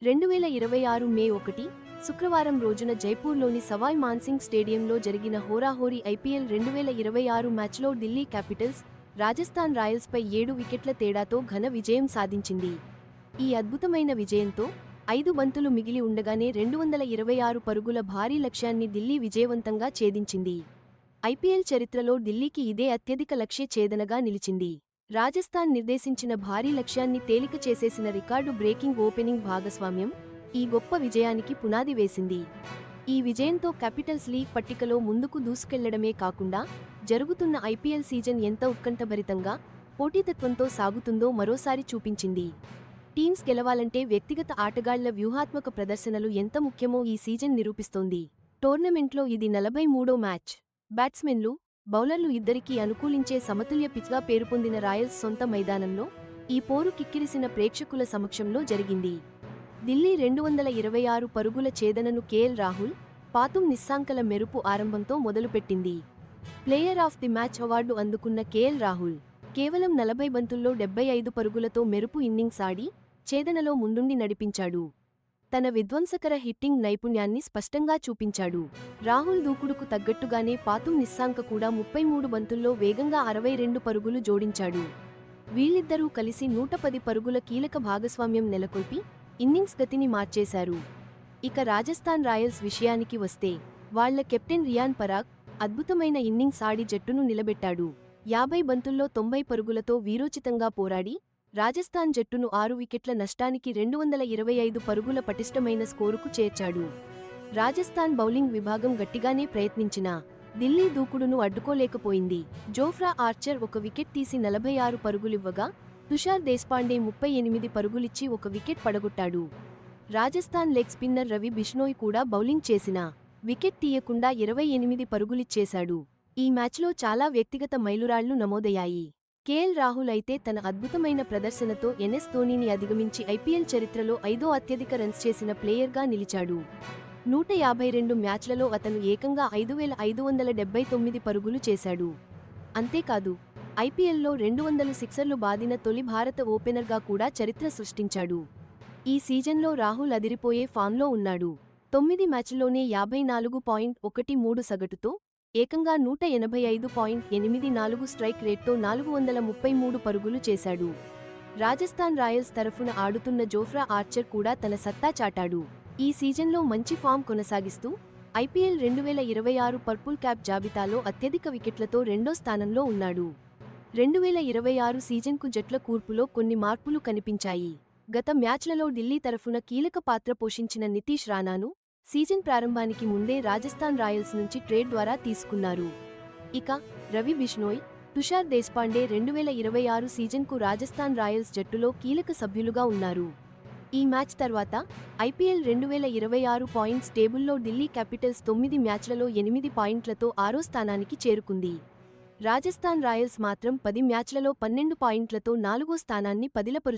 2026 మే 1 శుక్రవారం రోజున జైపూర్లోని సవాయ్ మాన్సింగ్ స్టేడియంలో జరిగిన హోరాహోరీ ఐపీఎల్ 2026 మ్యాచ్లో ఢిల్లీ క్యాపిటల్స్ రాజస్థాన్ రాయల్స్పై 7 వికెట్ల తేడాతో ఘన విజయం సాధించింది. ఈ అద్భుతమైన విజయంతో 5 బంతులు మిగిలి ఉండగానే 226 పరుగుల భారీ లక్ష్యాన్ని ఢిల్లీ విజయవంతంగా ఛేదించింది. ఐపీఎల్ చరిత్రలో ఢిల్లీకి ఇదే అత్యధిక లక్ష్య ఛేదనగా నిలిచింది. రాజస్థాన్ నిర్దేశించిన భారీ లక్ష్యాన్ని తేలిక చేసేసిన రికార్డు బ్రేకింగ్ ఓపెనింగ్ భాగస్వామ్యం ఈ గొప్ప విజయానికి పునాది వేసింది. ఈ విజయంతో క్యాపిటల్స్ లీగ్ పట్టికలో ముందుకు దూసుకెళ్లడమే కాకుండా జరుగుతున్న ఐపీఎల్ సీజన్ ఎంత ఉత్కంఠభరితంగా, పోటీతత్వంతో సాగుతుందో మరోసారి చూపించింది. టీమ్స్ గెలవాలంటే వ్యక్తిగత ఆటగాళ్ల వ్యూహాత్మక ప్రదర్శనలు ఎంత ముఖ్యమో ఈ సీజన్ నిరూపిస్తోంది. టోర్నమెంట్లో ఇది 43వ మ్యాచ్. బ్యాట్స్మెన్లు, బౌలర్లు ఇద్దరికీ అనుకూలించే సమతుల్య పిచ్గా పేరుపొందిన రాయల్స్ సొంత మైదానంలో ఈ పోరు కిక్కిరిసిన ప్రేక్షకుల సమక్షంలో జరిగింది. ఢిల్లీ 226 పరుగుల ఛేదనను కేఎల్ రాహుల్, పాతుం నిస్సాంకల మెరుపు ఆరంభంతో మొదలుపెట్టింది. Player of the match award అందుకున్న కేఎల్ రాహుల్ కేవలం 40 బంతుల్లో 75 పరుగులతో మెరుపు ఇన్నింగ్స్ ఆడి ఛేదనలో ముందుండి నడిపించాడు. తన విధ్వంసకర హిట్టింగ్ నైపుణ్యాన్ని స్పష్టంగా చూపించాడు. రాహుల్ దూకుడుకు తగ్గట్టుగానే పాతుం నిస్సాంక కూడా 33 బంతుల్లో వేగంగా 62 పరుగులు జోడించాడు. వీళ్ళిద్దరూ కలిసి 110 పరుగుల కీలక భాగస్వామ్యం నెలకొల్పి ఇన్నింగ్స్ గతిని మార్చేశారు. ఇక రాజస్థాన్ రాయల్స్ విషయానికి వస్తే వాళ్ల కెప్టెన్ రియాన్ పరాగ్ అద్భుతమైన ఇన్నింగ్స్ ఆడి జట్టును నిలబెట్టాడు. 50 బంతుల్లో 90 పరుగులతో వీరోచితంగా పోరాడి రాజస్థాన్ జట్టును 6 వికెట్ల నష్టానికి 225 పరుగుల పటిష్టమైన స్కోరుకు చేర్చాడు. రాజస్థాన్ బౌలింగ్ విభాగం గట్టిగానే ప్రయత్నించినా ఢిల్లీ దూకుడును అడ్డుకోలేకపోయింది. జోఫ్రా ఆర్చర్ ఒక వికెట్ తీసి 46 పరుగులివ్వగా తుషార్ దేశ్పాండే 38 పరుగులిచ్చి ఒక వికెట్ పడగొట్టాడు. రాజస్థాన్ లెగ్ స్పిన్నర్ రవి బిష్నోయ్ కూడా బౌలింగ్ చేసినా వికెట్ తీయకుండా 28 పరుగులిచ్చేశాడు. ఈ మ్యాచ్లో చాలా వ్యక్తిగత మైలురాళ్లు నమోదయ్యాయి. కేఎల్ రాహుల్ అయితే తన అద్భుతమైన ప్రదర్శనతో ఎన్ఎస్ ధోనీని అధిగమించి ఐపీఎల్ చరిత్రలో 5వ అత్యధిక రన్స్ చేసిన ప్లేయర్గా నిలిచాడు. 152 మ్యాచ్లలో అతను ఏకంగా 5579 పరుగులు చేశాడు. అంతేకాదు ఐపీఎల్లో 200 సిక్సర్లు బాదిన తొలి భారత ఓపెనర్గా కూడా చరిత్ర సృష్టించాడు. ఈ సీజన్లో రాహుల్ అదిరిపోయే ఫామ్లో ఉన్నాడు. 9 మ్యాచ్ల్లోనే 54.13 సగటుతో ఏకంగా 185.84 స్ట్రైక్ రేట్తో 433 పరుగులు చేశాడు. రాజస్థాన్ రాయల్స్ తరఫున ఆడుతున్న జోఫ్రా ఆర్చర్ కూడా తన సత్తా చాటాడు. ఈ సీజన్లో మంచి ఫామ్ కొనసాగిస్తూ ఐపీఎల్ 2026 పర్పుల్ క్యాప్ జాబితాలో అత్యధిక వికెట్లతో రెండో స్థానంలో ఉన్నాడు. 2026 సీజన్కు జట్ల కూర్పులో కొన్ని మార్పులు కనిపించాయి. గత మ్యాచ్లలో ఢిల్లీ తరఫున కీలక పాత్ర పోషించిన నితీష్ రాణాను సీజన్ ప్రారంభానికి ముందే రాజస్థాన్ రాయల్స్ నుంచి ట్రేడ్ ద్వారా తీసుకున్నారు. ఇక రవి బిష్నోయ్, తుషార్ దేశ్పాండే 2026 సీజన్కు రాజస్థాన్ రాయల్స్ జట్టులో కీలక సభ్యులుగా ఉన్నారు. ఈ మ్యాచ్ తర్వాత ఐపీఎల్ 2026 పాయింట్స్ టేబుల్లో ఢిల్లీ క్యాపిటల్స్ 9 మ్యాచ్లలో 8 పాయింట్లతో 6వ స్థానానికి చేరుకుంది. రాజస్థాన్ రాయల్స్ మాత్రం 10 మ్యాచ్లలో 12 పాయింట్లతో 4వ స్థానాన్ని పదిలపరుచుకుంది.